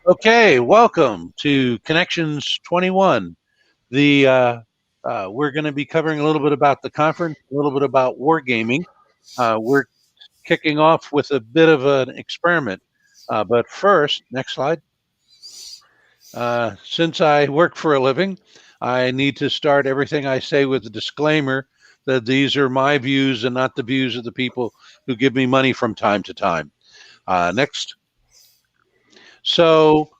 Okay, welcome to Connections 21. We're going to be covering a little bit about the conference, a little bit about wargaming. We're kicking off with a bit of an experiment. But first, next slide. Since I work for a living, I need to start everything I say with a disclaimer that these are my views and not the views of the people who give me money from time to time. Next. So,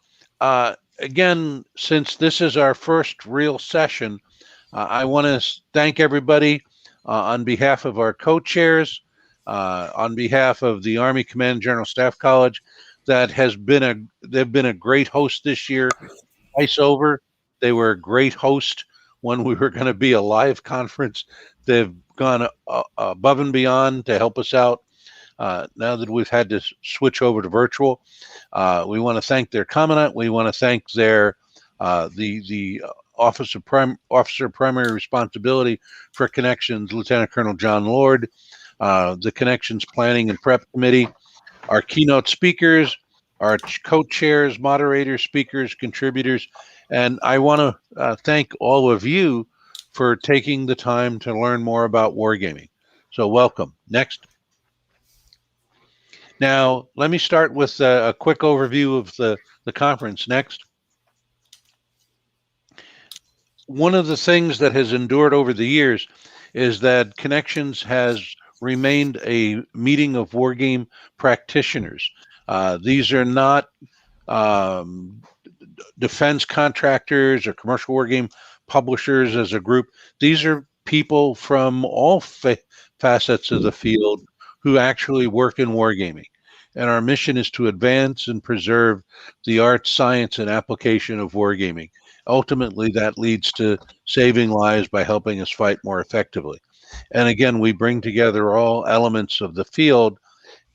again, since this is our first real session, I want to thank everybody on behalf of our co-chairs, on behalf of the Army Command General Staff College, they've been a great host this year. Twice over, they were a great host when we were going to be a live conference. They've gone above and beyond to help us out. Now that we've had to switch over to virtual, we want to thank their commandant. We want to thank their the Officer of Primary Responsibility for Connections, Lieutenant Colonel John Lord, the Connections Planning and Prep Committee, our keynote speakers, our co-chairs, moderators, speakers, contributors, and I want to thank all of you for taking the time to learn more about wargaming. So welcome. Next. Now, let me start with a quick overview of the conference. Next. One of the things that has endured over the years is that Connections has remained a meeting of wargame practitioners. These are not defense contractors or commercial wargame publishers as a group. These are people from all facets of the field who actually work in wargaming. And our mission is to advance and preserve the art, science, and application of wargaming. Ultimately, that leads to saving lives by helping us fight more effectively. And again, we bring together all elements of the field,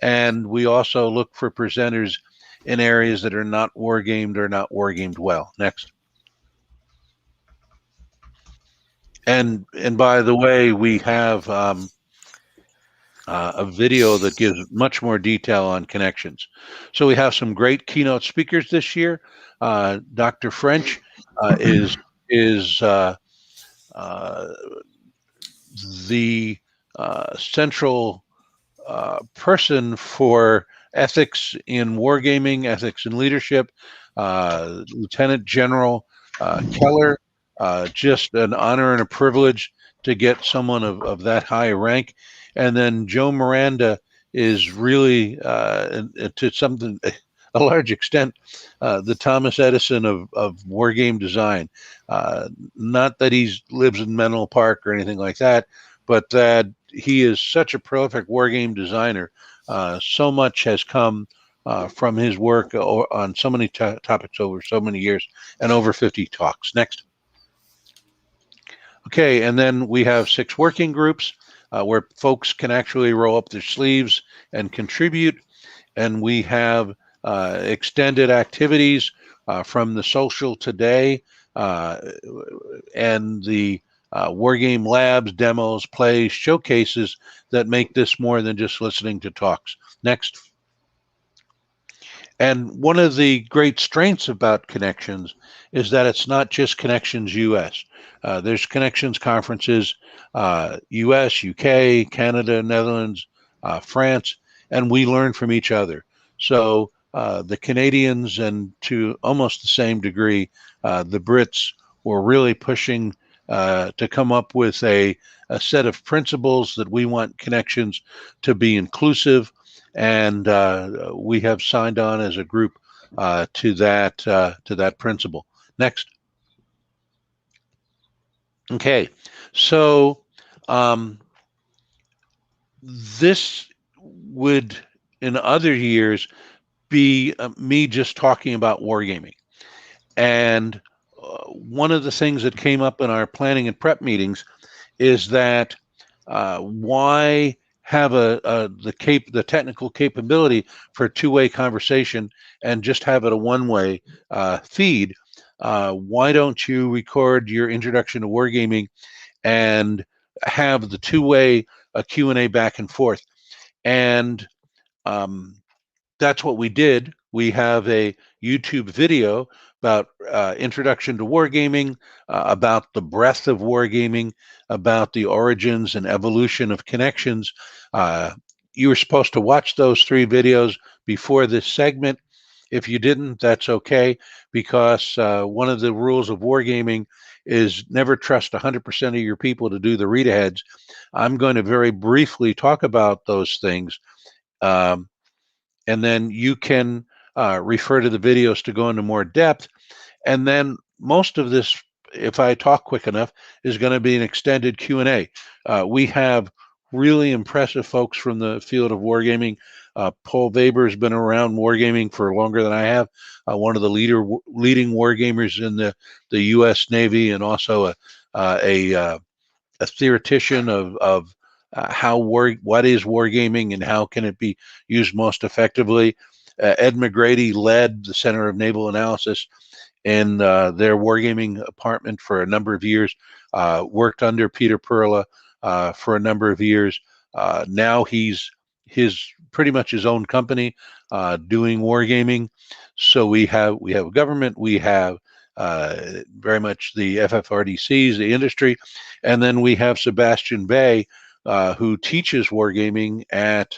and we also look for presenters in areas that are not wargamed or not wargamed well. Next. And by the way, we have a video that gives much more detail on Connections. So we have some great keynote speakers this year. Dr. French is the central person for ethics in wargaming, ethics in leadership. Lieutenant General Keller, just an honor and a privilege to get someone of that high rank. And then Joe Miranda is really, to something, a large extent, the Thomas Edison of wargame design. Not that he lives in Menlo Park or anything like that, but that he is such a prolific wargame designer. So much has come from his work on so many topics over so many years and over 50 talks. Next. Okay, and then we have 6 working groups where folks can actually roll up their sleeves and contribute. And we have extended activities from the social today and the wargame labs, demos, plays, showcases that make this more than just listening to talks. Next. And one of the great strengths about Connections is that it's not just Connections US. There's Connections conferences, US, UK, Canada, Netherlands, France, and we learn from each other. So the Canadians, and to almost the same degree, the Brits, were really pushing to come up with a set of principles that we want Connections to be inclusive, and we have signed on as a group to that principle. Next. Okay, so this would, in other years, be me just talking about wargaming. And one of the things that came up in our planning and prep meetings is that why have the technical capability for a two-way conversation and just have it a one-way feed? Why don't you record your introduction to wargaming and have the two-way Q&A back and forth? And that's what we did. We have a YouTube video about introduction to wargaming, about the breadth of wargaming, about the origins and evolution of connections. You were supposed to watch those 3 videos before this segment. If you didn't, that's okay, because one of the rules of wargaming is never trust 100% of your people to do the read-aheads. I'm going to very briefly talk about those things. And then you can refer to the videos to go into more depth. And then most of this, if I talk quick enough, is going to be an extended Q&A. We have really impressive folks from the field of wargaming. Paul Weber has been around wargaming for longer than I have. One of the leading wargamers in the U.S. Navy, and also a theoretician of what is wargaming and how can it be used most effectively. Ed McGrady led the Center of Naval Analysis in their wargaming department for a number of years, worked under Peter Perla for a number of years. Now he's pretty much his own company doing wargaming. So we have a government, we have very much the FFRDCs, the industry, and then we have Sebastian Bay, who teaches wargaming at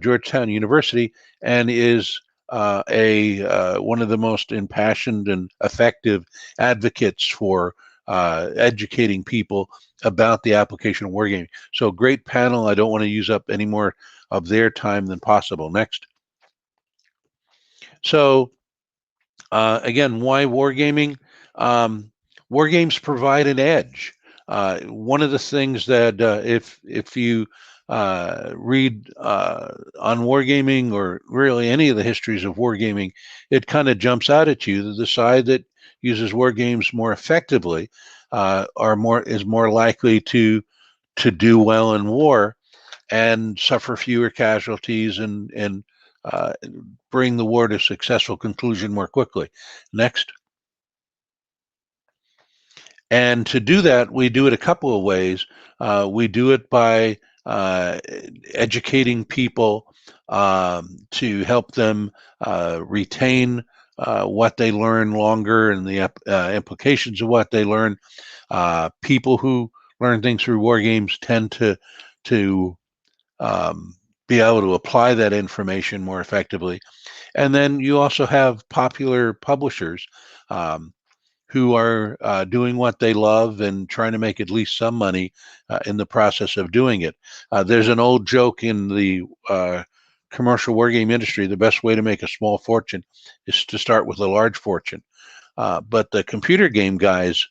Georgetown University and is one of the most impassioned and effective advocates for educating people about the application of wargaming. So great panel. I don't want to use up any more of their time than possible. Next. So again, why wargaming? War games provide an edge. One of the things that if you read on wargaming, or really any of the histories of wargaming, it kind of jumps out at you that the side that uses war games more effectively is more likely to do well in war and suffer fewer casualties and bring the war to a successful conclusion more quickly. Next. And to do that, we do it a couple of ways. We do it by educating people to help them retain what they learn longer and the implications of what they learn. People who learn things through war games tend to be able to apply that information more effectively. And then you also have popular publishers who are doing what they love and trying to make at least some money in the process of doing it. There's an old joke in the commercial wargame industry: the best way to make a small fortune is to start with a large fortune. But the computer game guys,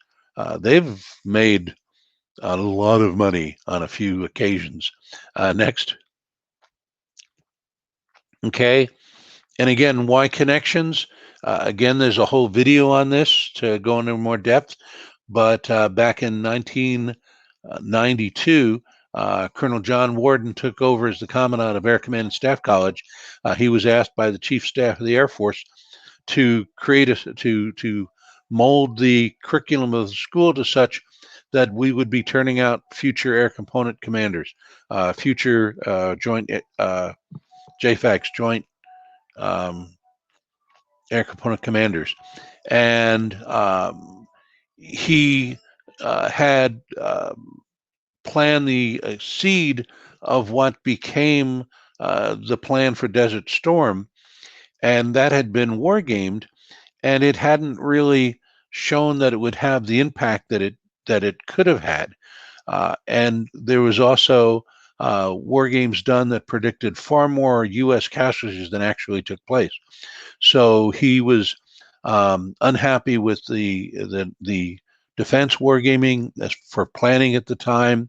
they've made a lot of money on a few occasions. Next. Okay. And again, why connections? Again, there's a whole video on this to go into more depth. But back in 1992, Colonel John Warden took over as the Commandant of Air Command and Staff College. He was asked by the Chief Staff of the Air Force to to mold the curriculum of the school to such that we would be turning out future air component commanders, future joint JFACs, joint air component commanders. And he had planned the seed of what became the plan for Desert Storm, and that had been wargamed, and it hadn't really shown that it would have the impact that it could have had. And there was also war games done that predicted far more U.S. casualties than actually took place. So he was unhappy with the defense wargaming for planning at the time.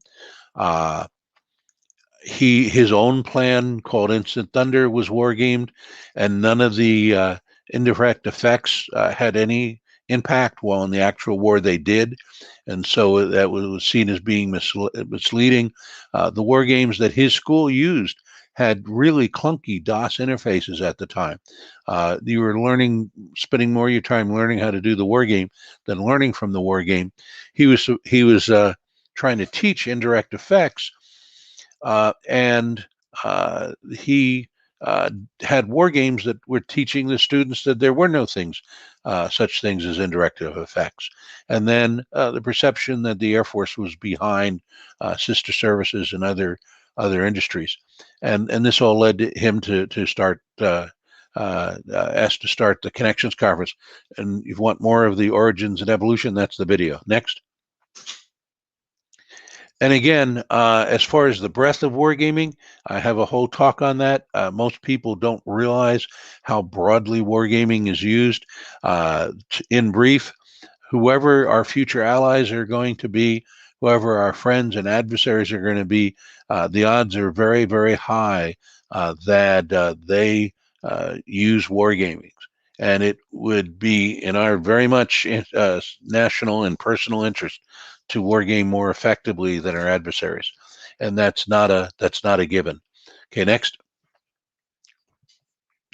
His own plan called Instant Thunder was wargamed, and none of the indirect effects had any impact, while in the actual war they did. And so that was seen as being misleading. The war games that his school used had really clunky DOS interfaces at the time. You were spending more of your time learning how to do the war game than learning from the war game. He was trying to teach indirect effects, and he had war games that were teaching the students that there were no things, such things as indirect effects. And then the perception that the Air Force was behind sister services and other industries. And this all led him to start, asked to start the Connections Conference. And if you want more of the origins and evolution, that's the video. Next. And again, as far as the breadth of wargaming, I have a whole talk on that. Most people don't realize how broadly wargaming is used. In brief, whoever our future allies are going to be, whoever our friends and adversaries are going to be, the odds are very, very high that they use wargaming. And it would be in our very much national and personal interest to wargame more effectively than our adversaries, and that's not a given. Okay, next.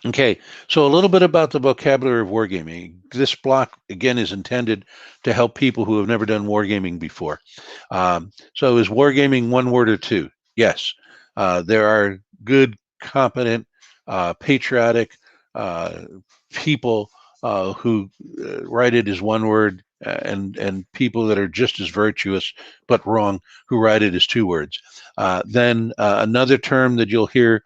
Okay, so a little bit about the vocabulary of wargaming. This block, again, is intended to help people who have never done wargaming before. So is wargaming one word or two? Yes. There are good, competent, patriotic people who write it as one word, and people that are just as virtuous but wrong who write it as two words. Then another term that you'll hear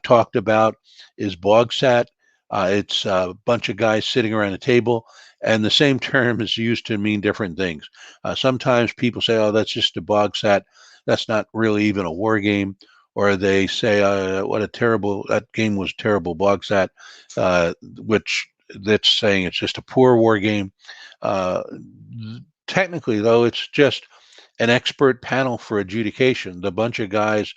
talked about is bogsat. It's a bunch of guys sitting around a table, and the same term is used to mean different things. Sometimes people say, oh, that's just a bogsat. That's not really even a war game. Or they say, that game was terrible, bogsat, which that's saying it's just a poor war game. Technically, though, it's just an expert panel for adjudication. The bunch of guys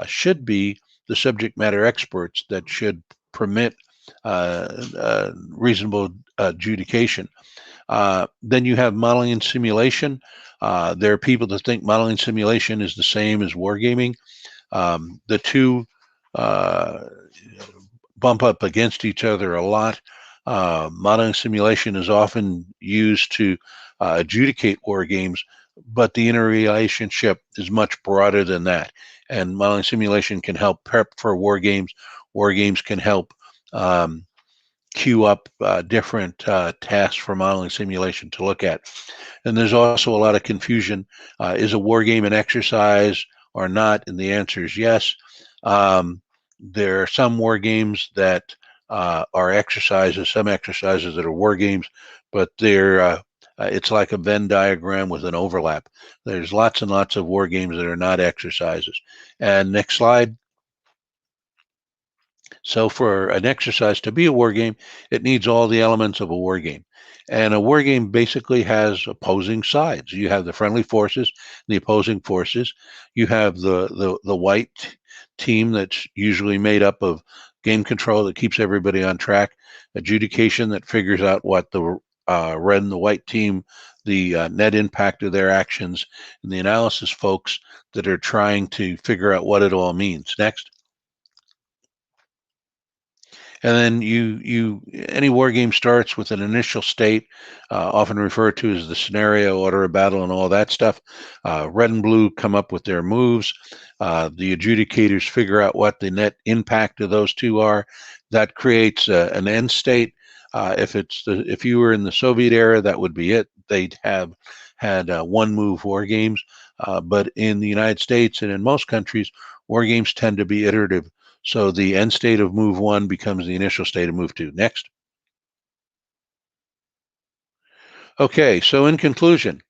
should be the subject matter experts that should permit reasonable adjudication. Then you have modeling and simulation. There are people that think modeling and simulation is the same as wargaming. The two bump up against each other a lot. Modeling simulation is often used to adjudicate war games, but the interrelationship is much broader than that. And modeling simulation can help prep for war games. War games can help queue up different tasks for modeling simulation to look at. And there's also a lot of confusion. Is a war game an exercise or not? And the answer is yes. There are some war games that are exercises, some exercises that are war games, but they're it's like a Venn diagram with an overlap. There's lots and lots of war games that are not exercises. And next slide. So for an exercise to be a war game, it needs all the elements of a war game. And a war game basically has opposing sides. You have the friendly forces, the opposing forces. You have the white team that's usually made up of game control that keeps everybody on track, adjudication that figures out what the red and the white team, the net impact of their actions, and the analysis folks that are trying to figure out what it all means. Next. And then any war game starts with an initial state, often referred to as the scenario, order of battle, and all that stuff. Red and blue come up with their moves. The adjudicators figure out what the net impact of those two are. That creates an end state. If you were in the Soviet era, that would be it. They'd have had one move war games, but in the United States and in most countries, war games tend to be iterative. So the end state of move one becomes the initial state of move two. Next. Okay, so in conclusion,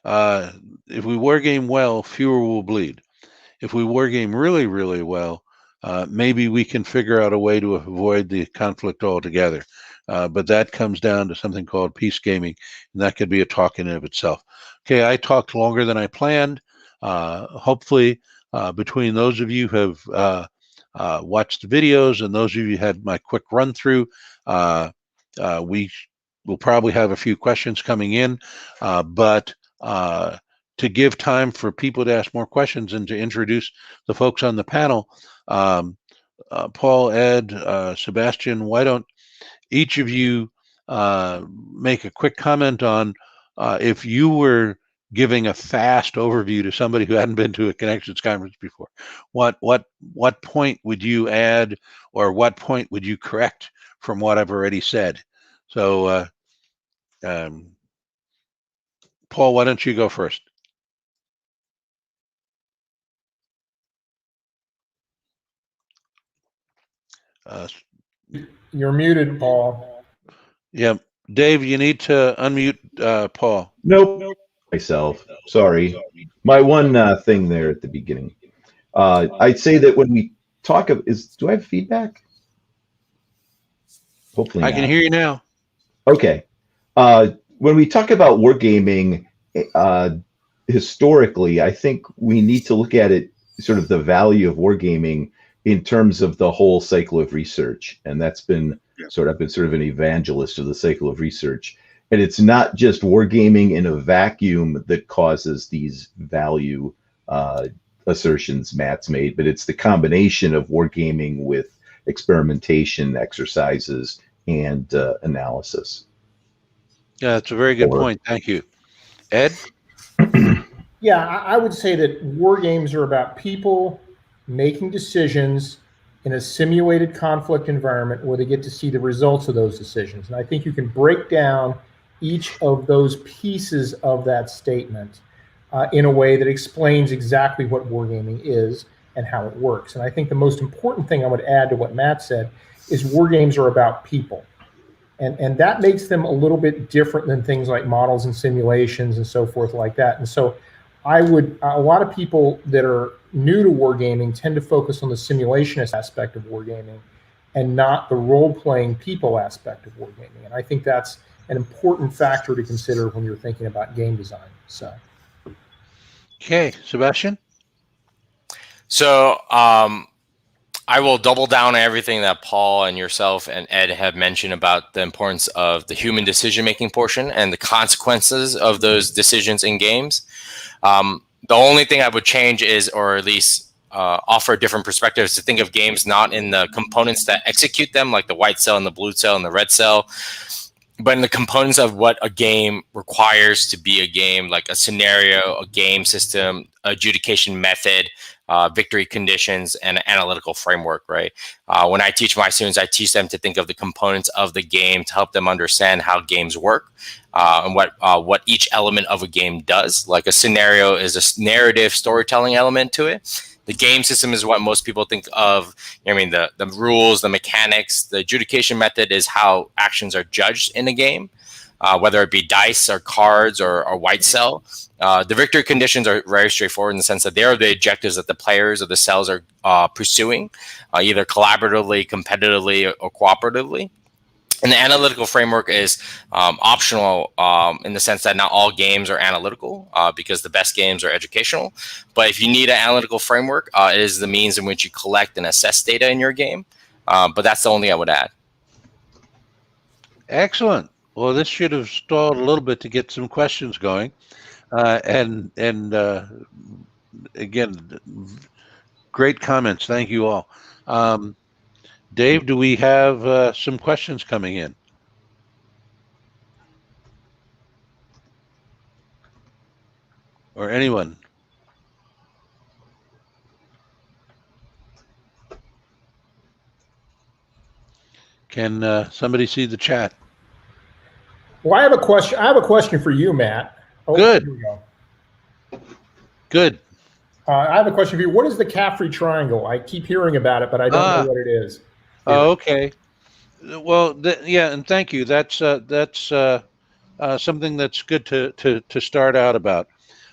if we wargame well, fewer will bleed. If we wargame really, really well, maybe we can figure out a way to avoid the conflict altogether. But that comes down to something called peace gaming, and that could be a talk in and of itself. Okay, I talked longer than I planned. Hopefully, between those of you who have watched the videos and those of you who had my quick run through, we will probably have a few questions coming in, but to give time for people to ask more questions and to introduce the folks on the panel, Paul, Ed, Sebastian, why don't each of you make a quick comment on if you were giving a fast overview to somebody who hadn't been to a Connections conference before, what point would you add, or what point would you correct from what I've already said? So, Paul, why don't you go first? You're muted, Paul. Yeah, Dave, you need to unmute Paul. Nope. Myself. Sorry. My one thing there at the beginning. I'd say that when we talk of do I have feedback? Hopefully I can hear you now. Okay. When we talk about wargaming, historically, I think we need to look at it, sort of the value of wargaming in terms of the whole cycle of research. And that's been I've been sort of an evangelist of the cycle of research. And it's not just wargaming in a vacuum that causes these value assertions Matt's made, but it's the combination of wargaming with experimentation, exercises, and analysis. Yeah, that's a very good point. Thank you. Ed? Yeah, I would say that war games are about people making decisions in a simulated conflict environment where they get to see the results of those decisions. And I think you can break down each of those pieces of that statement in a way that explains exactly what wargaming is and how it works. And I think the most important thing I would add to what Matt said is war games are about people. And that makes them a little bit different than things like models and simulations and so forth like that. And so a lot of people that are new to wargaming tend to focus on the simulationist aspect of wargaming and not the role-playing people aspect of wargaming. And I think that's an important factor to consider when you're thinking about game design. So. Okay, Sebastian? So I will double down on everything that Paul and yourself and Ed have mentioned about the importance of the human decision-making portion and the consequences of those decisions in games. The only thing I would change is, or at least offer a different perspective, is to think of games not in the components that execute them, like the white cell and the blue cell and the red cell, but in the components of what a game requires to be a game, like a scenario, a game system, adjudication method, victory conditions, and an analytical framework, right? When I teach my students, I teach them to think of the components of the game to help them understand how games work and what each element of a game does. Like a scenario is a narrative storytelling element to it. The game system is what most people think of. I mean, the rules, the mechanics, the adjudication method is how actions are judged in a game. Whether it be dice or cards or white cell. The victory conditions are very straightforward in the sense that they are the objectives that the players or the cells are pursuing, either collaboratively, competitively, or cooperatively. And the analytical framework is optional in the sense that not all games are analytical because the best games are educational. But if you need an analytical framework, it is the means in which you collect and assess data in your game. But that's the only thing I would add. Excellent. Well, this should have stalled a little bit to get some questions going. And again, great comments. Thank you all. Dave, do we have some questions coming in? Or anyone? Can somebody see the chat? Well, I have a question. I have a question for you, Matt. Oh, good. Here we go. Good. I have a question for you. What is the Caffrey triangle? I keep hearing about it, but I don't know what it is. Oh, okay. Well, yeah, and thank you. That's something that's good to start out about.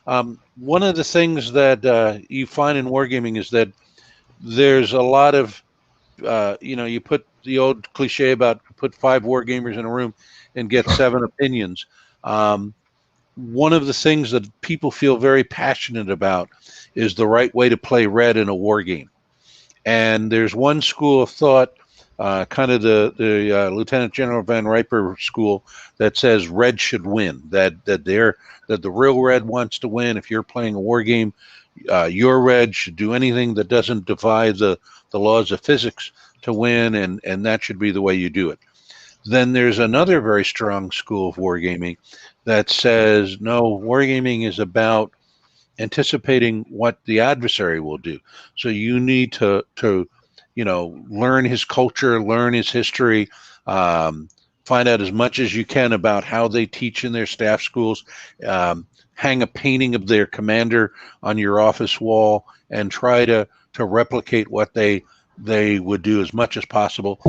One of the things that you find in wargaming is that there's a lot of, you put the old cliche about put 5 wargamers in a room and get 7 opinions. One of the things that people feel very passionate about is the right way to play red in a war game. And there's one school of thought, kind of the Lieutenant General Van Riper school, that says red should win, that the real red wants to win. If you're playing a war game, your red should do anything that doesn't defy the laws of physics to win, and that should be the way you do it. Then there's another very strong school of wargaming that says, no, wargaming is about anticipating what the adversary will do. So you need to learn his culture, learn his history, find out as much as you can about how they teach in their staff schools, hang a painting of their commander on your office wall, and try to replicate what they would do as much as possible.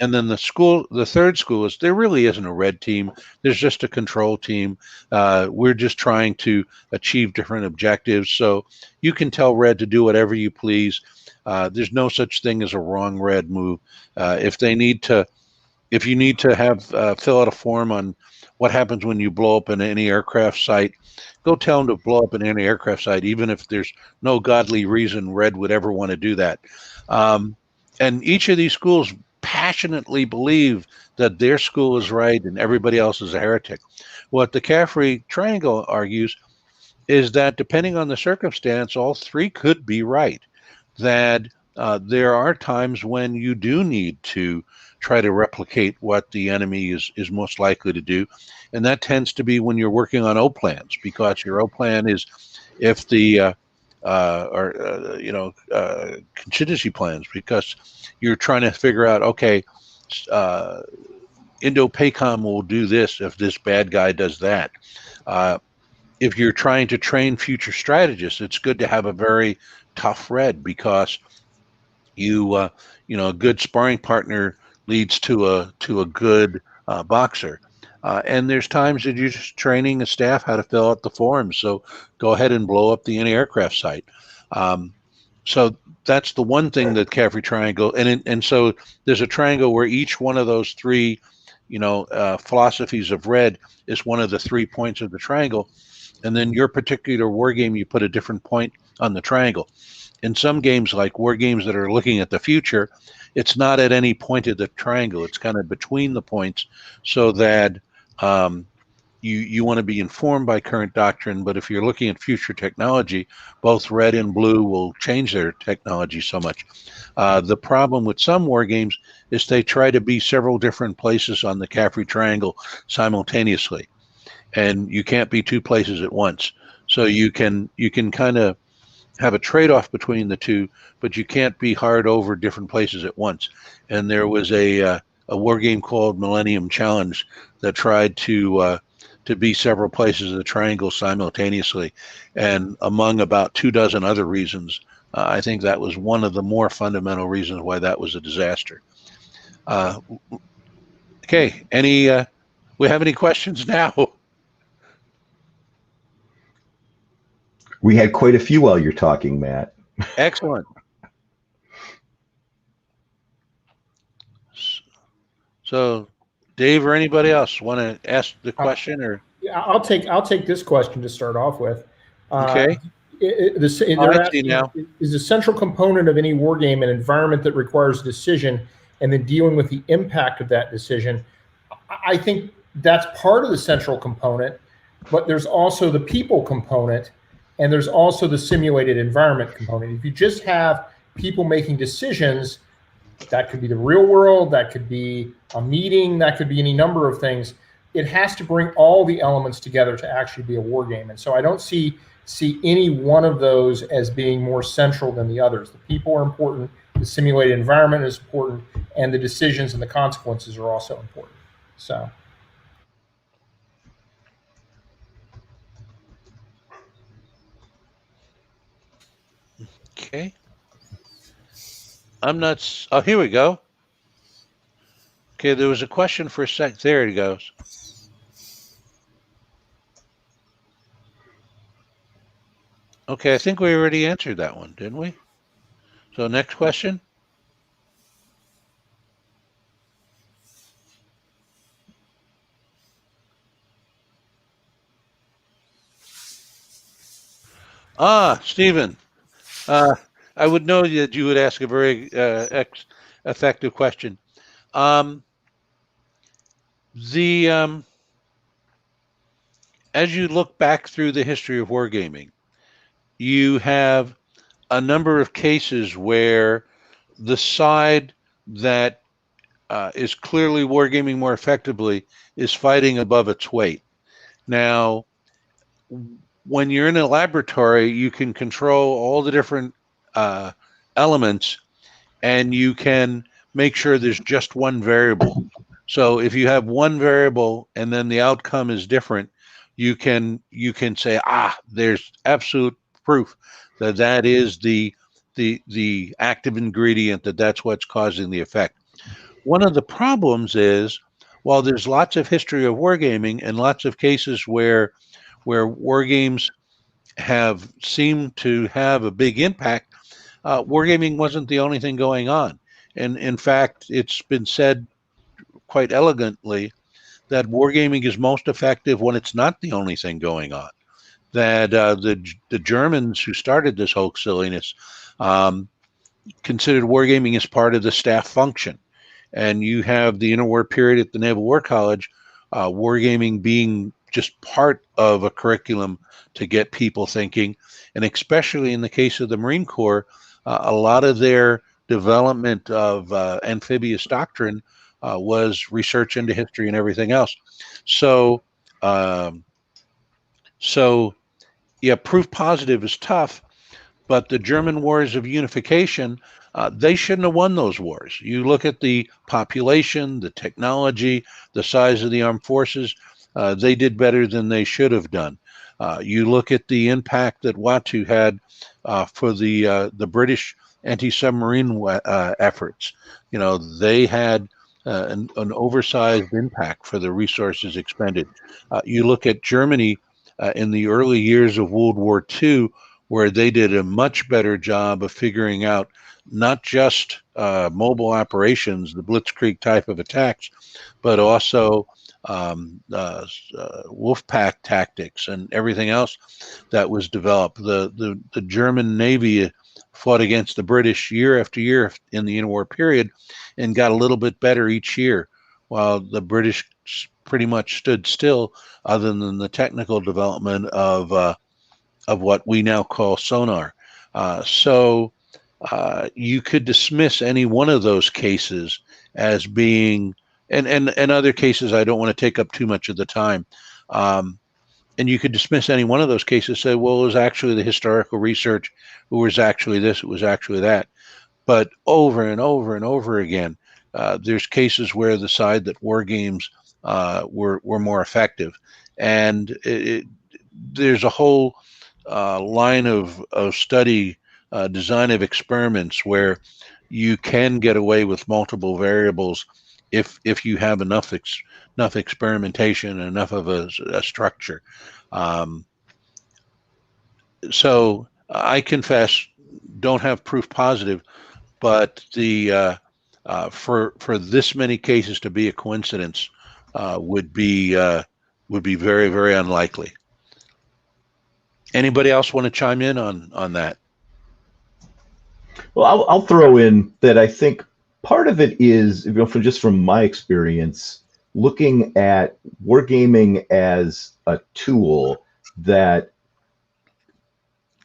And then the third school is there really isn't a red team. There's just a control team. We're just trying to achieve different objectives. So you can tell red to do whatever you please. There's no such thing as a wrong red move. If you need to have fill out a form on what happens when you blow up an anti-aircraft site, go tell them to blow up an anti-aircraft site, even if there's no godly reason red would ever want to do that. And each of these schools passionately believe that their school is right and everybody else is a heretic. What the Caffrey Triangle argues is that depending on the circumstance, all three could be right. That there are times when you do need to try to replicate what the enemy is most likely to do. And that tends to be when you're working on O plans, because your O plan is if the contingency plans, because you're trying to figure out, okay, Indo-PACOM will do this if this bad guy does that. If you're trying to train future strategists, it's good to have a very tough red, because a good sparring partner leads to a good boxer. And there's times that you're just training a staff how to fill out the forms. So go ahead and blow up the anti-aircraft site. So that's the one thing that Caffrey Triangle, and so there's a triangle where each one of those three, philosophies of red is one of the 3 points of the triangle. And then your particular war game, you put a different point on the triangle. In some games, like war games that are looking at the future, it's not at any point of the triangle. It's kind of between the points, so that you want to be informed by current doctrine. But if you're looking at future technology, both red and blue will change their technology so much. The problem with some war games is they try to be several different places on the Caffrey Triangle simultaneously, and you can't be two places at once. So you can kind of have a trade-off between the two, but you can't be hard over different places at once. And there was a war game called Millennium Challenge that tried to be several places of the triangle simultaneously, and among about 24 other reasons, I think that was one of the more fundamental reasons why that was a disaster. Okay, we have any questions now? We had quite a few while you're talking, Matt. Excellent. So, Dave or anybody else want to ask the question? Or yeah, I'll take this question to start off with. Okay. They're asking, now, is the central component of any war game an environment that requires a decision, and then dealing with the impact of that decision? I think that's part of the central component, but there's also the people component, and there's also the simulated environment component. If you just have people making decisions, that could be the real world, that could be a meeting, that could be any number of things. It has to bring all the elements together to actually be a war game. And so I don't see any one of those as being more central than the others. The people are important, the simulated environment is important, and the decisions and the consequences are also important. So. Okay. I'm not. Oh, here we go. Okay, there was a question for a sec. There it goes. Okay, I think we already answered that one, didn't we? So next question. Stephen. I would know that you would ask a very effective question. As you look back through the history of wargaming, you have a number of cases where the side that is clearly wargaming more effectively is fighting above its weight. Now, when you're in a laboratory, you can control all the different elements, and you can make sure there's just one variable. So if you have one variable and then the outcome is different, you can say, there's absolute proof that that is the active ingredient, that's what's causing the effect. One of the problems is, while there's lots of history of wargaming and lots of cases where war games have seemed to have a big impact, wargaming wasn't the only thing going on. And in fact, it's been said quite elegantly that wargaming is most effective when it's not the only thing going on. That the Germans who started this whole silliness considered wargaming as part of the staff function. And you have the interwar period at the Naval War College, wargaming being just part of a curriculum to get people thinking. And especially in the case of the Marine Corps, a lot of their development of amphibious doctrine was research into history and everything else. So, yeah, proof positive is tough, but the German wars of unification, they shouldn't have won those wars. You look at the population, the technology, the size of the armed forces, they did better than they should have done. You look at the impact that Watu had for the British anti-submarine efforts. You know, they had an oversized impact for the resources expended. You look at Germany in the early years of World War II, where they did a much better job of figuring out not just mobile operations, the blitzkrieg type of attacks, but also Wolfpack tactics and everything else that was developed. The German Navy fought against the British year after year in the interwar period and got a little bit better each year, while the British pretty much stood still, other than the technical development of what we now call sonar. So you could dismiss any one of those cases as being, and other cases I don't want to take up too much of the time. And you could dismiss any one of those cases, say, well, it was actually the historical research, it was actually this, it was actually that. But over and over and over again, there's cases where the side that war games were more effective. And there's a whole line of study, design of experiments where you can get away with multiple variables if you have enough experimentation and enough of a structure. So I confess, don't have proof positive, but the for this many cases to be a coincidence would be very, very unlikely. Anybody else want to chime in on that? Well, I'll throw in that I think part of it is, from my experience, looking at wargaming as a tool that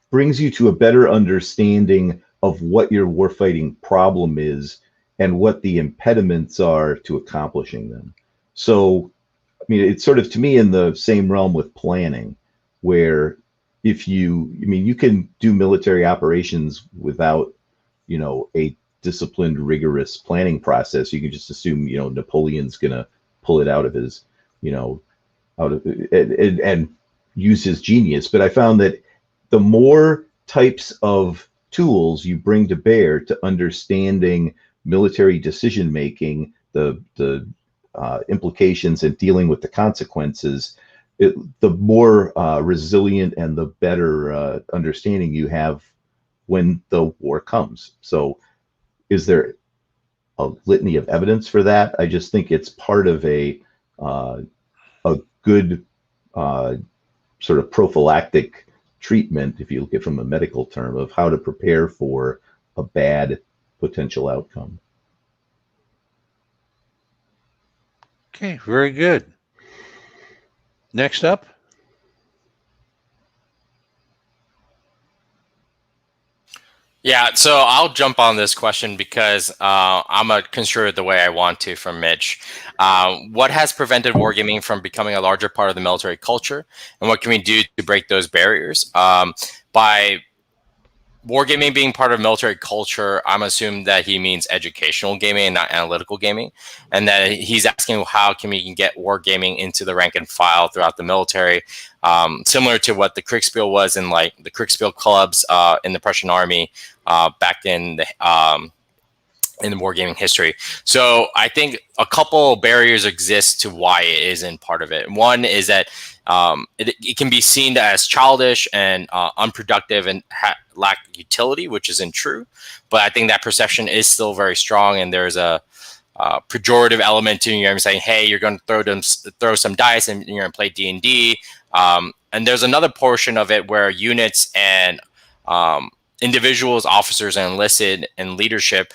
brings you to a better understanding of what your warfighting problem is and what the impediments are to accomplishing them. So, I mean, it's sort of, to me, in the same realm with planning, where you can do military operations without, a disciplined, rigorous planning process. You can just assume, Napoleon's going to pull it out of his, and use his genius. But I found that the more types of tools you bring to bear to understanding military decision making, the implications and dealing with the consequences, the more resilient and the better understanding you have when the war comes. So is there a litany of evidence for that? I just think it's part of a good sort of prophylactic treatment, if you look at it from a medical term, of how to prepare for a bad potential outcome. Okay, very good. Next up. Yeah, so I'll jump on this question because I'm a construe it the way I want to from Mitch. What has prevented wargaming from becoming a larger part of the military culture, and what can we do to break those barriers? By wargaming being part of military culture, I'm assuming that he means educational gaming and not analytical gaming, and that he's asking how can we get wargaming into the rank and file throughout the military, similar to what the Kriegspiel was in like the Kriegspiel clubs in the Prussian army back in the wargaming history. So I think a couple barriers exist to why it isn't part of it. One is that it can be seen as childish and unproductive and lack utility, which isn't true. But I think that perception is still very strong, and there's a pejorative element to you. I'm saying, hey, you're going to throw some dice and you're going to play D&D. And there's another portion of it where units and individuals, officers, and enlisted and leadership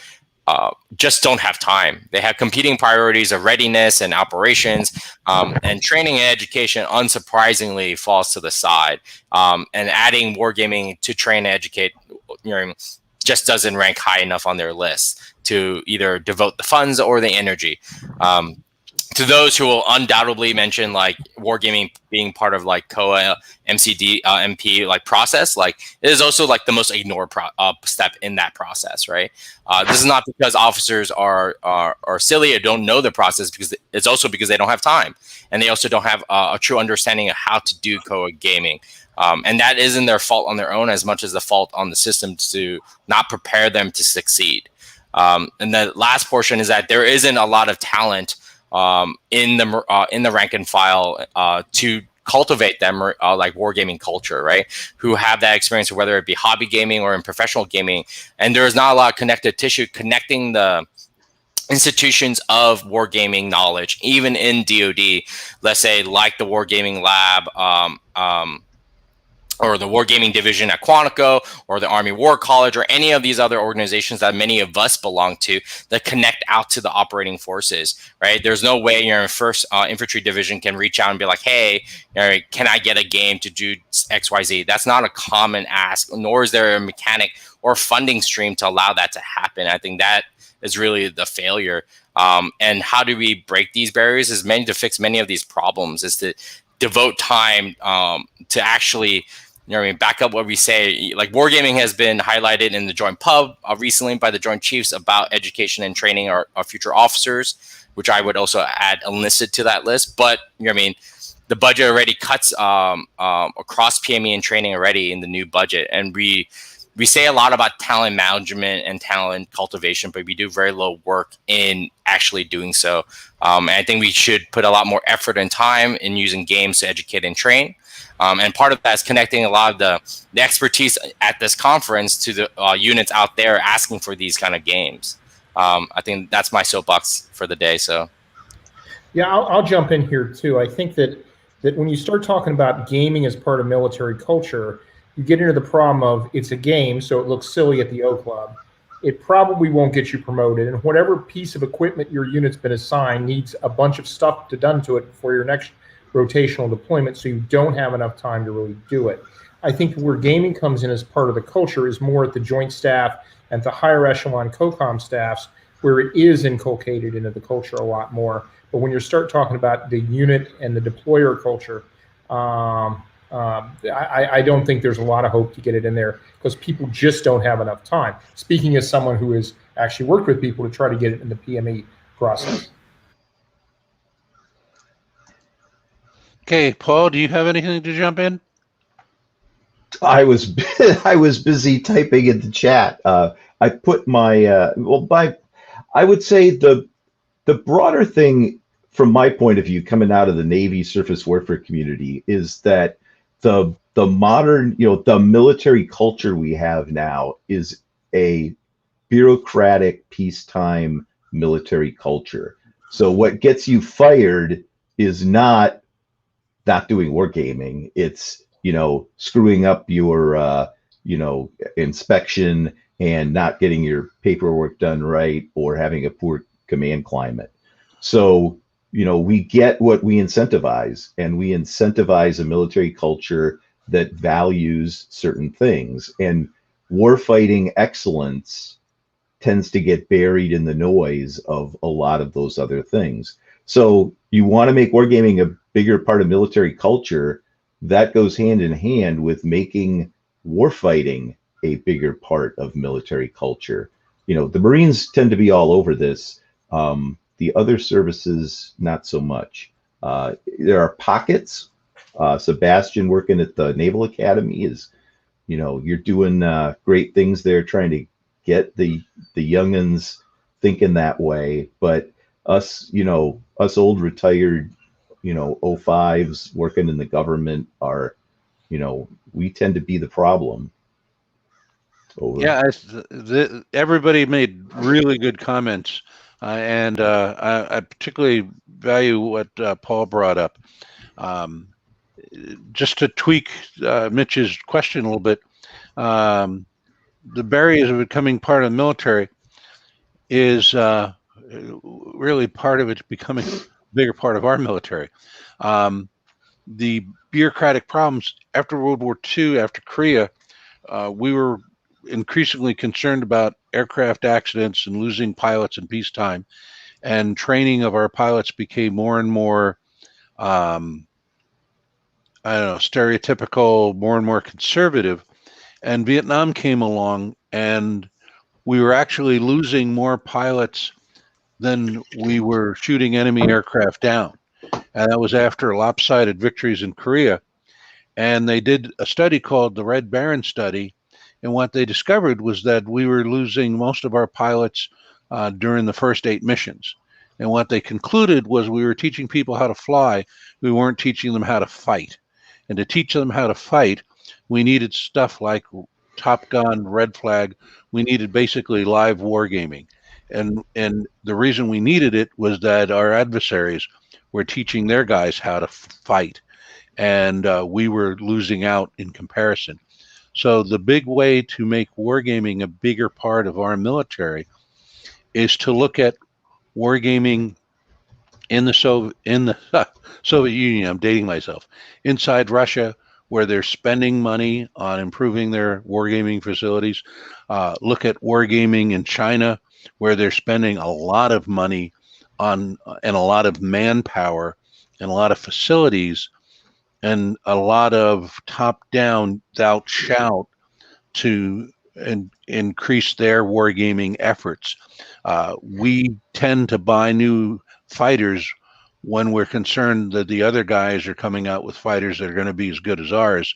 just don't have time. They have competing priorities of readiness and operations, and training and education, unsurprisingly, falls to the side. And adding wargaming to train and educate, just doesn't rank high enough on their list to either devote the funds or the energy. To those who will undoubtedly mention like wargaming being part of like COA, MCD, MP like process, like it is also like the most ignored step in that process, right? This is not because officers are silly or don't know the process, because it's also because they don't have time, and they also don't have a true understanding of how to do COA gaming. And that isn't their fault on their own as much as the fault on the system to not prepare them to succeed. And the last portion is that there isn't a lot of talent in the rank and file to cultivate them like wargaming culture, right? Who have that experience, whether it be hobby gaming or in professional gaming. And there's not a lot of connective tissue connecting the institutions of wargaming knowledge, even in DoD, let's say like the Wargaming Lab, or the Wargaming Division at Quantico, or the Army War College, or any of these other organizations that many of us belong to that connect out to the operating forces, right? There's no way your first infantry division can reach out and be like, hey, can I get a game to do XYZ? That's not a common ask, nor is there a mechanic or funding stream to allow that to happen. I think that is really the failure. And how do we break these barriers is to fix many of these problems, is to devote time to actually back up what we say. Like wargaming has been highlighted in the Joint Pub recently by the Joint Chiefs about education and training our future officers, which I would also add enlisted to that list. But the budget already cuts across PME and training already in the new budget, and we say a lot about talent management and talent cultivation, but we do very little work in actually doing so. And I think we should put a lot more effort and time in using games to educate and train. And part of that is connecting a lot of the expertise at this conference to the units out there asking for these kind of games. I think that's my soapbox for the day. So, yeah, I'll jump in here too. I think that when you start talking about gaming as part of military culture, you get into the problem of it's a game, so it looks silly at the O Club. It probably won't get you promoted, and whatever piece of equipment your unit's been assigned needs a bunch of stuff done to it for your next rotational deployment, so you don't have enough time to really do it. I think where gaming comes in as part of the culture is more at the joint staff and the higher echelon COCOM staffs, where it is inculcated into the culture a lot more. But when you start talking about the unit and the deployer culture, I don't think there's a lot of hope to get it in there, because people just don't have enough time. Speaking as someone who has actually worked with people to try to get it in the PME process. Okay, Paul, do you have anything to jump in? I was busy typing in the chat. I put my I would say the broader thing from my point of view, coming out of the Navy surface warfare community, is that the modern, the military culture we have now is a bureaucratic peacetime military culture. So what gets you fired is not doing wargaming. It's, screwing up your, inspection and not getting your paperwork done right, or having a poor command climate. So, we get what we incentivize, and we incentivize a military culture that values certain things. And warfighting excellence tends to get buried in the noise of a lot of those other things. So you want to make wargaming a bigger part of military culture. That goes hand in hand with making warfighting a bigger part of military culture. You know, the Marines tend to be all over this. The other services, not so much. There are pockets. Sebastian working at the Naval Academy is, you know, you're doing great things there, trying to get the youngins thinking that way. But us, you know, us old retired, you know, 05s working in the government are, you know, we tend to be the problem. Over. Yeah, everybody made really good comments, and I particularly value what Paul brought up. Just to tweak Mitch's question a little bit, the barriers of becoming part of the military is really part of it becoming a bigger part of our military. The bureaucratic problems after World War II, after Korea, we were increasingly concerned about aircraft accidents and losing pilots in peacetime, and training of our pilots became more and more stereotypical, more and more conservative. And Vietnam came along, and we were actually losing more pilots than we were shooting enemy aircraft down. And that was after lopsided victories in Korea. And they did a study called the Red Baron study. And what they discovered was that we were losing most of our pilots during the first 8 missions. And what they concluded was we were teaching people how to fly. We weren't teaching them how to fight. And to teach them how to fight, we needed stuff like Top Gun, Red Flag. We needed basically live wargaming. And the reason we needed it was that our adversaries were teaching their guys how to fight. And we were losing out in comparison. So the big way to make wargaming a bigger part of our military is to look at wargaming in the Soviet Union. I'm dating myself. Inside Russia, where they're spending money on improving their wargaming facilities. Look at wargaming in China, where they're spending a lot of money on and a lot of manpower and a lot of facilities and a lot of top-down, thou shalt, to increase their wargaming efforts. We tend to buy new fighters when we're concerned that the other guys are coming out with fighters that are going to be as good as ours.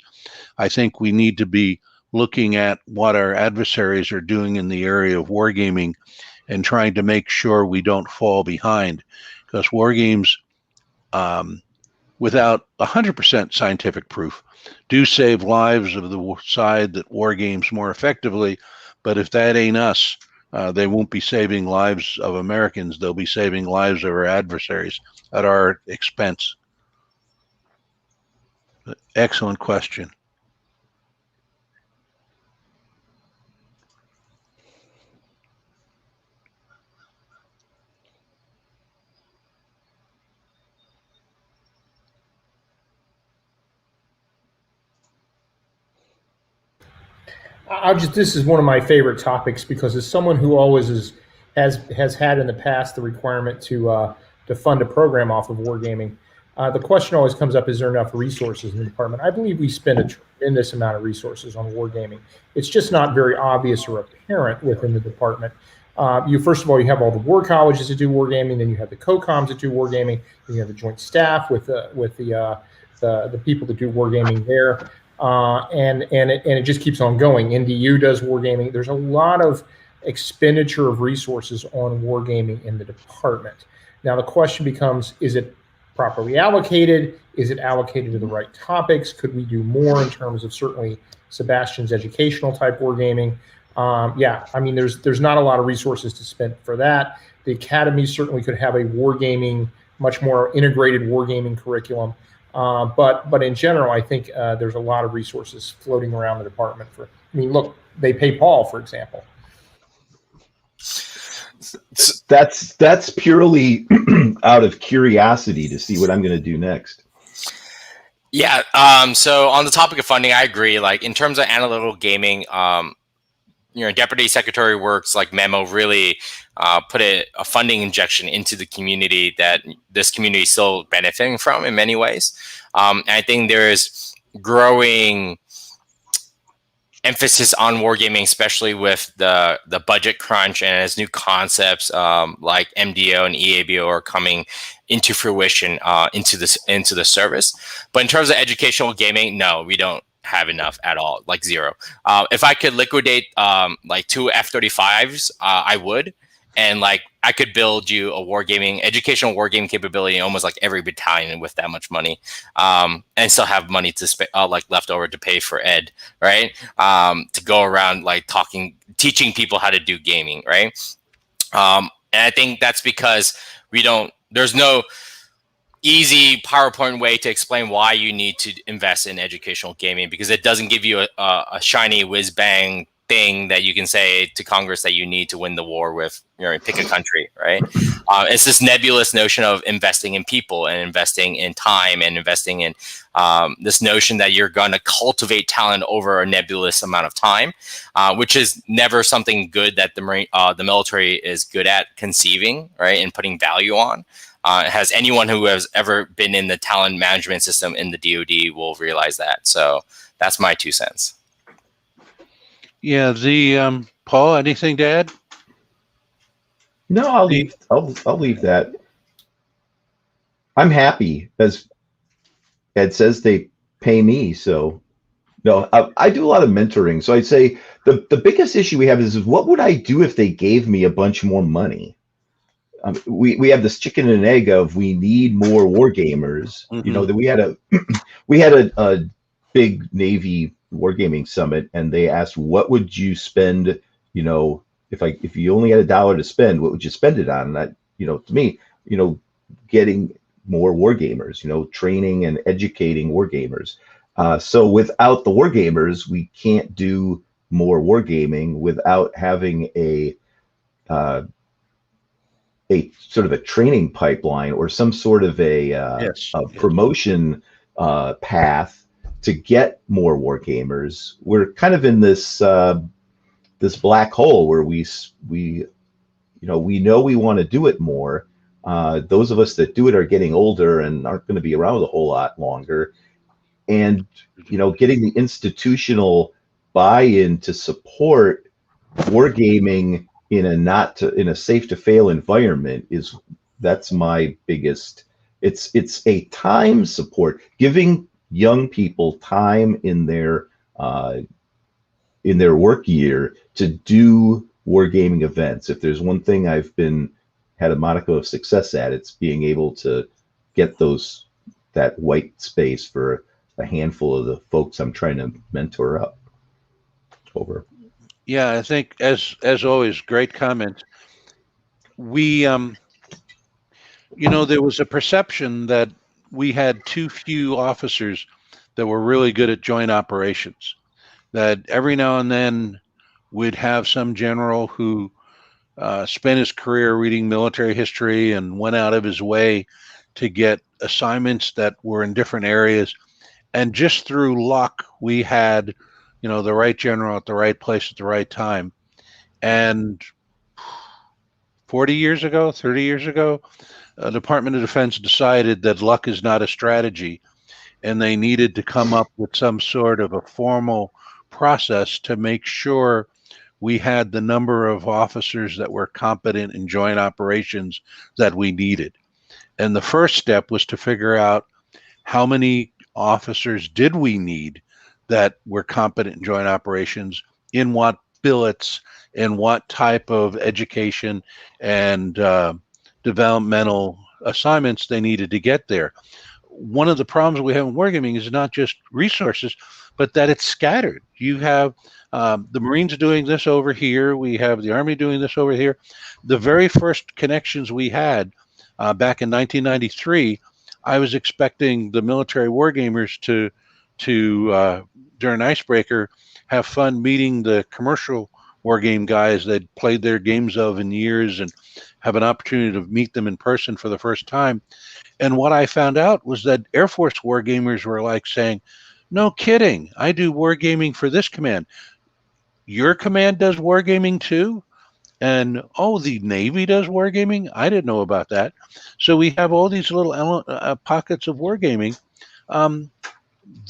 I think we need to be looking at what our adversaries are doing in the area of wargaming and trying to make sure we don't fall behind, because wargames, without 100% scientific proof, do save lives of the side that wargames more effectively. But if that ain't us, they won't be saving lives of Americans. They'll be saving lives of our adversaries at our expense. Excellent question. This is one of my favorite topics, because as someone who always has had in the past the requirement to fund a program off of wargaming, the question always comes up: is there enough resources in the department? I believe we spend a tremendous amount of resources on wargaming. It's just not very obvious or apparent within the department. First of all, you have all the war colleges that do wargaming, then you have the COCOMs that do wargaming, then you have the joint staff with the people that do wargaming there. And it just keeps on going. NDU does wargaming. There's a lot of expenditure of resources on wargaming in the department. Now the question becomes: is it properly allocated? Is it allocated to the right topics? Could we do more in terms of certainly Sebastian's educational type wargaming? Yeah, I mean, there's not a lot of resources to spend for that. The academy certainly could have a wargaming, much more integrated wargaming curriculum. But in general, I think there's a lot of resources floating around the department for. I mean, look, they pay Paul, for example. That's purely out of curiosity to see what I'm going to do next. Yeah. So on the topic of funding, I agree. Like in terms of analytical gaming, Deputy Secretary Works like memo really put a funding injection into the community that this community is still benefiting from in many ways. And I think there is growing emphasis on wargaming, especially with the budget crunch and as new concepts like MDO and EABO are coming into fruition into the service. But in terms of educational gaming, no, we don't have enough at all, like zero. If I could liquidate like 2 F-35s, I would. And like I could build you a educational wargaming capability in almost like every battalion with that much money, and still have money to like left over to pay for ed, right? To go around like teaching people how to do gaming, right? And I think that's because there's no easy PowerPoint way to explain why you need to invest in educational gaming, because it doesn't give you a shiny whiz bang thing that you can say to Congress that you need to win the war with, pick a country, right? It's this nebulous notion of investing in people and investing in time and investing in this notion that you're going to cultivate talent over a nebulous amount of time, which is never something good that the military is good at conceiving, right, and putting value on. Has anyone who has ever been in the talent management system in the DoD will realize that. So that's my 2 cents. Yeah, Paul, anything to add? No, I'll leave that. I'm happy, as Ed says, they pay me. So no, I do a lot of mentoring. So I'd say the biggest issue we have is what would I do if they gave me a bunch more money? We have this chicken and egg of we need more war gamers. Mm-hmm. That we had a big Navy wargaming summit, and they asked, what would you spend, if you only had $1 to spend, what would you spend it on? And that, to me, getting more wargamers, training and educating wargamers. So without the wargamers, we can't do more wargaming without having a sort of a training pipeline or some sort of a promotion path to get more war gamers. We're kind of in this this black hole where we know we want to do it more. Those of us that do it are getting older and aren't going to be around a whole lot longer. And getting the institutional buy-in to support wargaming in a safe to fail environment that's my biggest. It's a time support, giving young people time in their work year to do wargaming events. If there's one thing I've had a modicum of success at, it's being able to get that white space for a handful of the folks I'm trying to mentor up. Over. Yeah, I think as always, great comments. We there was a perception that we had too few officers that were really good at joint operations, that every now and then we'd have some general who spent his career reading military history and went out of his way to get assignments that were in different areas. And just through luck, we had, the right general at the right place at the right time. And 40 years ago, 30 years ago, Department of Defense decided that luck is not a strategy, and they needed to come up with some sort of a formal process to make sure we had the number of officers that were competent in joint operations that we needed. And the first step was to figure out how many officers did we need that were competent in joint operations, in what billets, in what type of education and developmental assignments they needed to get there. One of the problems we have in wargaming is not just resources, but that it's scattered. You have the Marines doing this over here. We have the Army doing this over here. The very first connections we had back in 1993, I was expecting the military wargamers to during Icebreaker have fun meeting the commercial wargame guys that played their games of in years and have an opportunity to meet them in person for the first time. And what I found out was that Air Force wargamers were like saying, no kidding, I do wargaming for this command. your command does wargaming too? And oh, the Navy does wargaming? I didn't know about that. So we have all these little pockets of wargaming.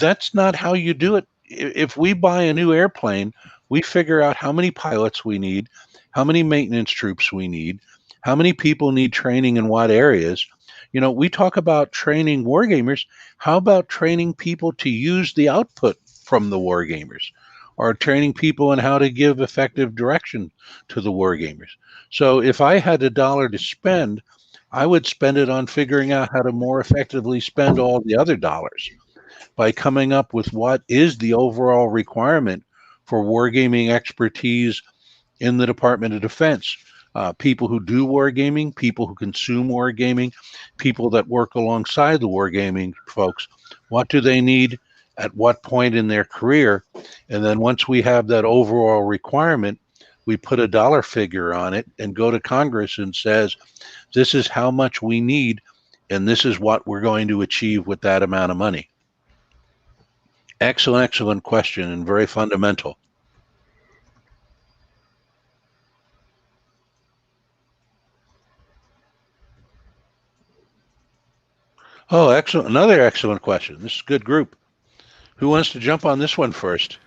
That's not how you do it. If we buy a new airplane, we figure out how many pilots we need, how many maintenance troops we need, how many people need training in what areas. You know, we talk about training wargamers. How about training people to use the output from the wargamers, or training people in how to give effective direction to the wargamers? So if I had $1 to spend, I would spend it on figuring out how to more effectively spend all the other dollars by coming up with what is the overall requirement for wargaming expertise in the Department of Defense. People who do wargaming, people who consume wargaming, people that work alongside the wargaming folks. What do they need at what point in their career? And then once we have that overall requirement, we put a dollar figure on it and go to Congress and says, this is how much we need, and this is what we're going to achieve with that amount of money. Excellent, excellent question, and very fundamental. Oh, excellent. Another excellent question. This is a good group. Who wants to jump on this one first?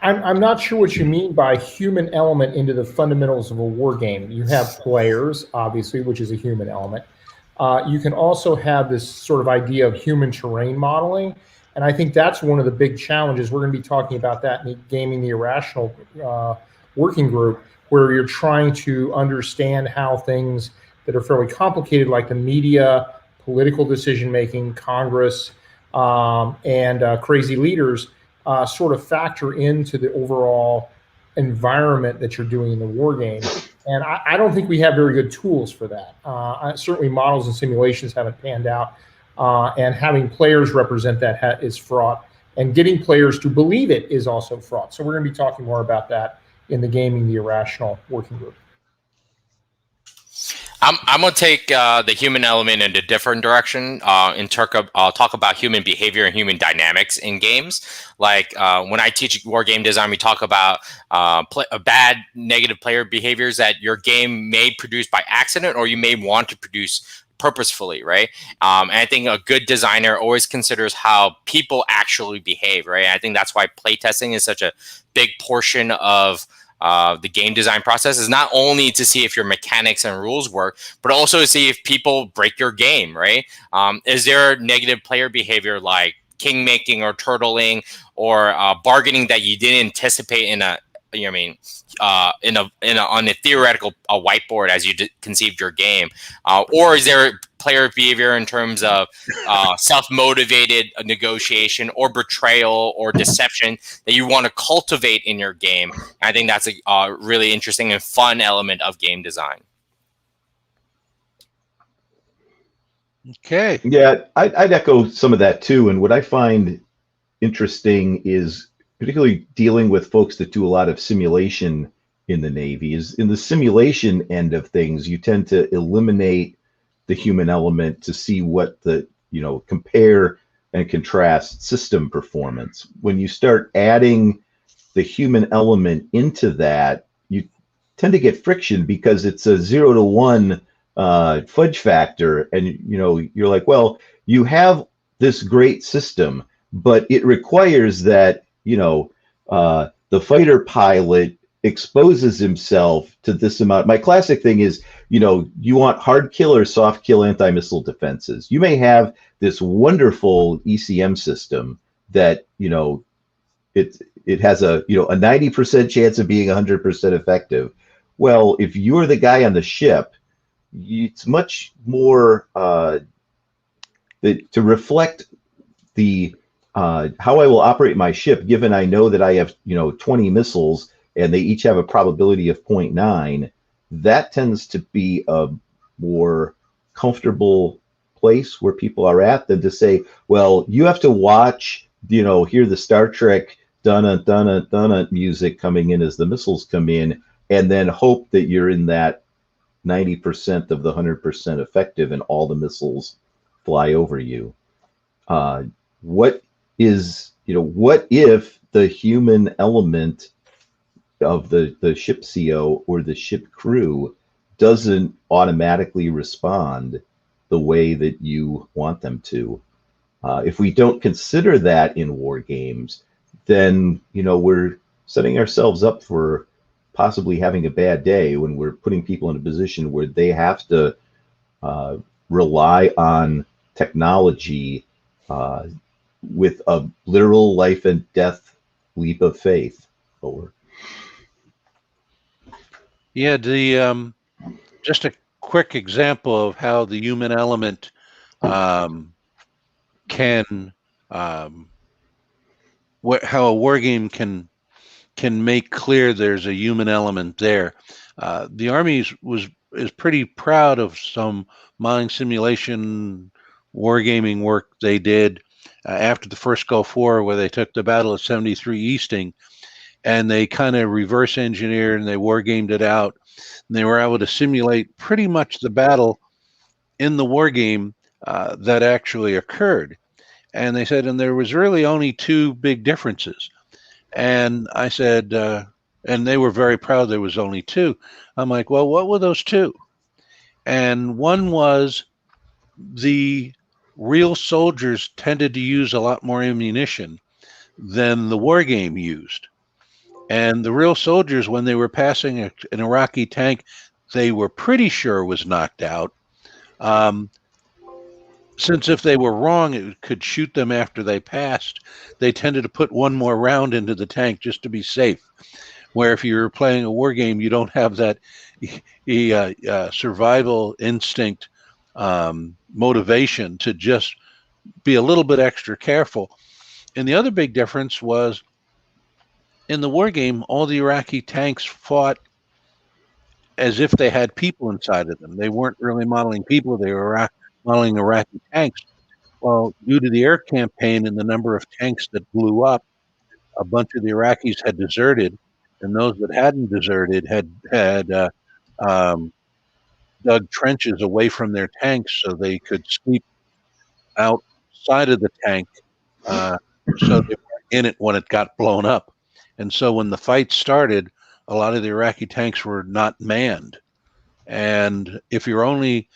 I'm not sure what you mean by human element into the fundamentals of a war game. You have players, obviously, which is a human element. You can also have this sort of idea of human terrain modeling. And I think that's one of the big challenges. We're going to be talking about that in Gaming the Irrational working group, where you're trying to understand how things that are fairly complicated, like the media, political decision-making, Congress, and crazy leaders, sort of factor into the overall environment that you're doing in the war game. And I don't think we have very good tools for that. Certainly models and simulations haven't panned out. And having players represent that is fraught. And getting players to believe it is also fraught. So we're going to be talking more about that in the Gaming the Irrational working group. I'm going to take the human element in a different direction. I'll talk about human behavior and human dynamics in games. Like when I teach war game design, we talk about bad negative player behaviors that your game may produce by accident, or you may want to produce purposefully, right? And I think a good designer always considers how people actually behave, right? And I think that's why playtesting is such a big portion of the game design process, is not only to see if your mechanics and rules work, but also to see if people break your game, right? Is there negative player behavior like king making or turtling, or bargaining that you didn't anticipate in a, on a theoretical whiteboard as you conceived your game, or is there player behavior in terms of self-motivated negotiation or betrayal or deception that you want to cultivate in your game? And I think that's a really interesting and fun element of game design. Okay. Yeah, I'd echo some of that too. And what I find interesting is, particularly dealing with folks that do a lot of simulation in the Navy, is in the simulation end of things, you tend to eliminate the human element to see what the, compare and contrast system performance. When you start adding the human element into that, you tend to get friction because it's a 0 to 1 fudge factor. And, you're like, well, you have this great system, but it requires that, the fighter pilot exposes himself to this amount. My classic thing is, you want hard kill or soft kill anti-missile defenses. You may have this wonderful ECM system that, it has a 90% chance of being 100% effective. Well, if you're the guy on the ship, it's much more to reflect the how I will operate my ship, given I know that I have 20 missiles and they each have a probability of 0.9. That tends to be a more comfortable place where people are at than to say, well, you have to watch, hear the Star Trek dun-dun-dun-dun music coming in as the missiles come in, and then hope that you're in that 90% of the 100% effective and all the missiles fly over you. What is what if the human element of the ship CO or the ship crew doesn't automatically respond the way that you want them to? If we don't consider that in war games, then we're setting ourselves up for possibly having a bad day when we're putting people in a position where they have to rely on technology with a literal life and death leap of faith. Yeah, the just a quick example of how the human element can how a war game can make clear there's a human element there. The Army is pretty proud of some modeling simulation wargaming work they did after the first Gulf War, where they took the Battle of 73 Easting and they kind of reverse engineered and they wargamed it out. And they were able to simulate pretty much the battle in the war game that actually occurred. And they said, and there was really only two big differences. And I said, and they were very proud there was only two. I'm like, well, what were those two? And one was the real soldiers tended to use a lot more ammunition than the war game used. And the real soldiers, when they were passing an Iraqi tank, they were pretty sure was knocked out. Since if they were wrong, it could shoot them after they passed, they tended to put one more round into the tank just to be safe. Where if you're playing a war game, you don't have that survival instinct motivation to just be a little bit extra careful. And the other big difference was in the war game, all the Iraqi tanks fought as if they had people inside of them. They weren't really modeling people. They were modeling Iraqi tanks. Well, due to the air campaign and the number of tanks that blew up, a bunch of the Iraqis had deserted, and those that hadn't deserted had dug trenches away from their tanks so they could sleep outside of the tank, so they were in it when it got blown up. And so when the fight started, a lot of the Iraqi tanks were not manned. And if you're only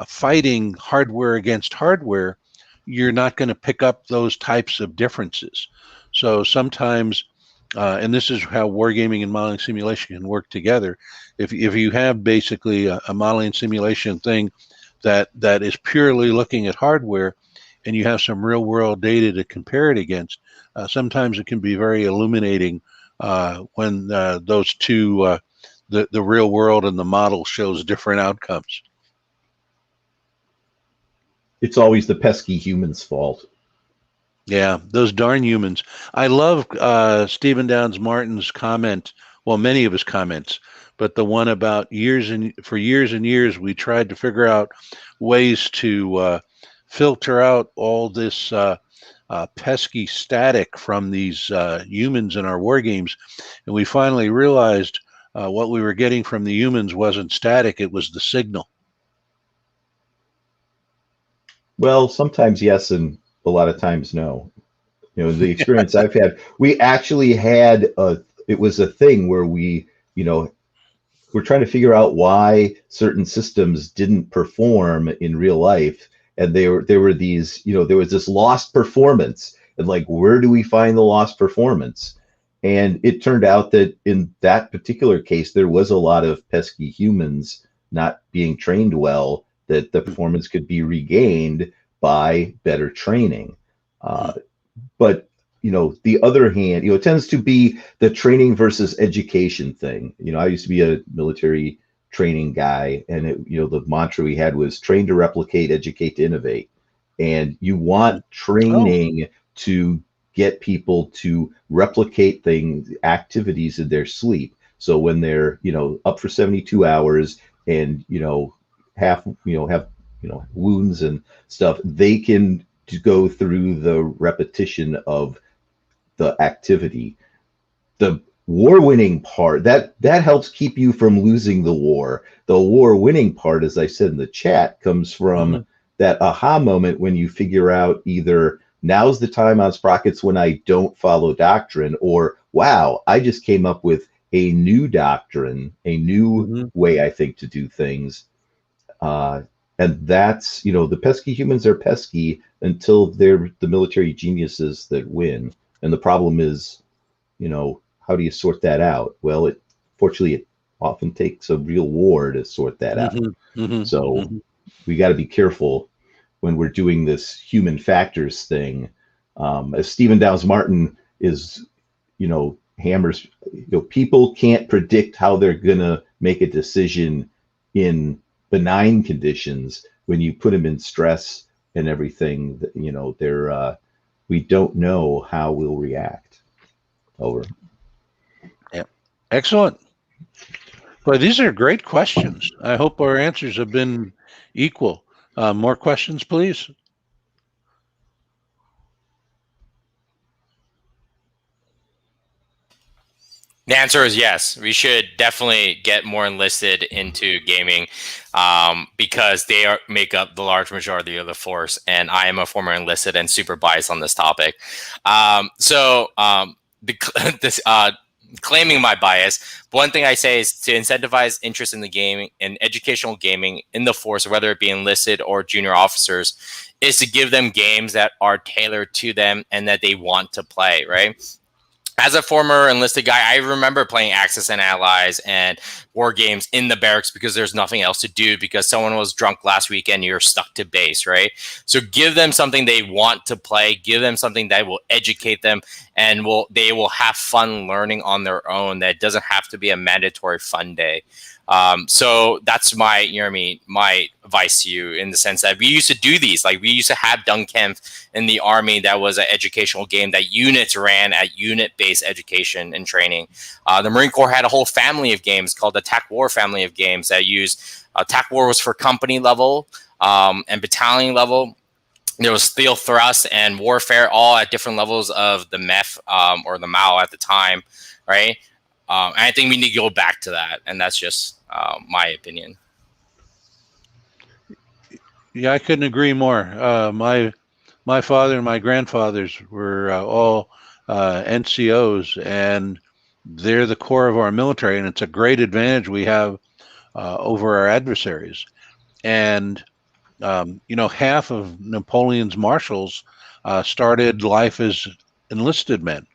fighting hardware against hardware, you're not going to pick up those types of differences. So sometimes, and this is how wargaming and modeling simulation can work together. If you have basically a modeling simulation thing that is purely looking at hardware, and you have some real world data to compare it against, sometimes it can be very illuminating when those two, the real world and the model shows different outcomes. It's always the pesky humans' fault. Yeah, those darn humans. I love Stephen Downes Martin's comment, well, many of his comments, but the one about for years and years, we tried to figure out ways to filter out all this pesky static from these humans in our war games. And we finally realized what we were getting from the humans wasn't static, it was the signal. Well, sometimes yes, and a lot of times no. The experience I've had, we actually had it was a thing where we're trying to figure out why certain systems didn't perform in real life. And there were these, there was this lost performance, and like, where do we find the lost performance? And it turned out that in that particular case, there was a lot of pesky humans not being trained well, that the performance could be regained by better training. But the other hand, it tends to be the training versus education thing. I used to be a military training guy, and the mantra we had was train to replicate, educate to innovate. And you want training to get people to replicate activities in their sleep. So when they're up for 72 hours and have wounds and stuff, they can go through the repetition of the activity. The war winning part, that helps keep you from losing the war. The war winning part, as I said in the chat, comes from that aha moment when you figure out either now's the time on Sprockets when I don't follow doctrine, or wow, I just came up with a new doctrine, a new way I think to do things. And that's, the pesky humans are pesky until they're the military geniuses that win. And the problem is, how do you sort that out? Well, fortunately, it often takes a real war to sort that out. So we got to be careful when we're doing this human factors thing. As Stephen Downes Martin is, hammers, people can't predict how they're going to make a decision in benign conditions. When you put them in stress and everything, we don't know how we'll react. Over. Yeah. Excellent. Well, these are great questions. I hope our answers have been equal. More questions, please. The answer is yes. We should definitely get more enlisted into gaming because they make up the large majority of the force. And I am a former enlisted and super biased on this topic. Claiming my bias, one thing I say is to incentivize interest in the gaming and educational gaming in the force, whether it be enlisted or junior officers, is to give them games that are tailored to them and that they want to play, right? As a former enlisted guy, I remember playing Axis and Allies and war games in the barracks because there's nothing else to do because someone was drunk last weekend. You're stuck to base, right? So give them something they want to play. Give them something that will educate them and they will have fun learning on their own. That doesn't have to be a mandatory fun day. So that's my advice to you in the sense that we used to do these. Like we used to have Dunkamp in the Army. That was an educational game that units ran at unit-based education and training. The Marine Corps had a whole family of games called the TAC War family of games that used TAC War was for company level and battalion level. There was steel thrust and warfare all at different levels of the MEF or the MAO at the time, right? And I think we need to go back to that, and that's just my opinion. Yeah, I couldn't agree more. My father and my grandfathers were all NCOs, and they're the core of our military, and it's a great advantage we have over our adversaries. And half of Napoleon's marshals started life as enlisted men,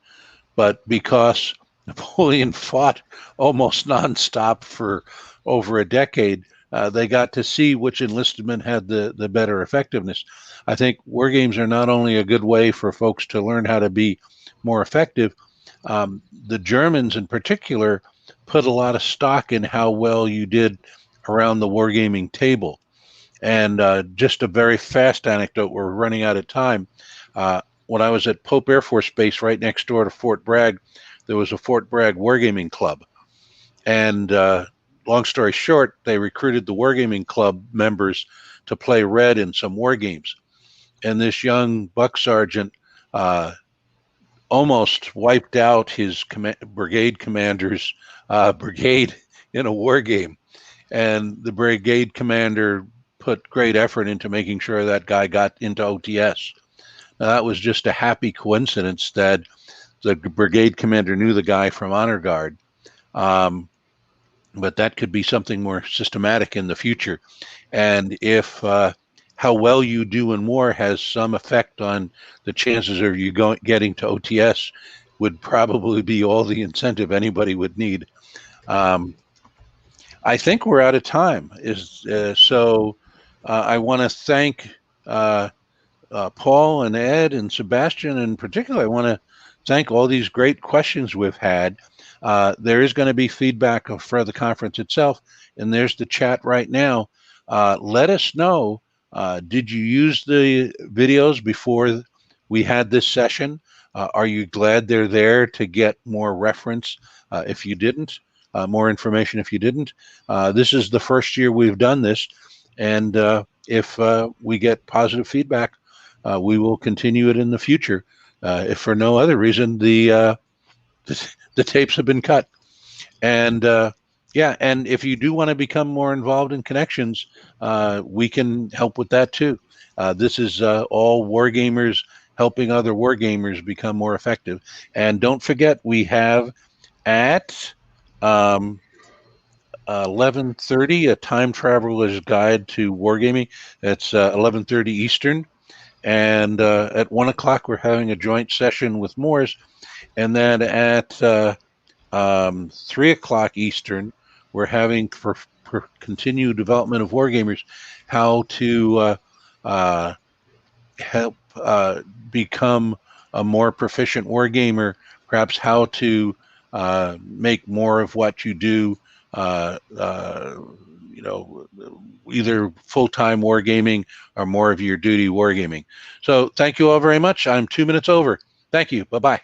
but because Napoleon fought almost nonstop for over a decade, they got to see which enlistment had the better effectiveness. I think war games are not only a good way for folks to learn how to be more effective. The Germans in particular put a lot of stock in how well you did around the wargaming table. And just a very fast anecdote, we're running out of time. When I was at Pope Air Force Base right next door to Fort Bragg, there was a Fort Bragg Wargaming Club. And long story short, they recruited the Wargaming Club members to play Red in some war games. And this young buck sergeant almost wiped out his brigade commander's brigade in a war game. And the brigade commander put great effort into making sure that guy got into OTS. Now, that was just a happy coincidence that the brigade commander knew the guy from Honor Guard. But that could be something more systematic in the future. And if how well you do in war has some effect on the chances of you getting to OTS, would probably be all the incentive anybody would need. I think we're out of time. So I want to thank Paul and Ed and Sebastian, and in particular, I want to thank all these great questions we've had. There is going to be feedback for the conference itself, and there's the chat right now. Let us know, did you use the videos before we had this session? Are you glad they're there to get more reference if you didn't? More information if you didn't. This is the first year we've done this, and if we get positive feedback, we will continue it in the future. If for no other reason, the tapes have been cut. And and if you do want to become more involved in connections, we can help with that too. This is all Wargamers helping other wargamers become more effective. And don't forget, we have at 11:30 a time traveler's guide to wargaming. It's 11:30 Eastern. And at 1 o'clock, we're having a joint session with Morris. And then at 3 o'clock Eastern, we're having for continued development of wargamers, how to help become a more proficient wargamer, perhaps how to make more of what you do, either full-time wargaming or more of your duty wargaming. So thank you all very much. I'm 2 minutes over. Thank you. Bye-bye.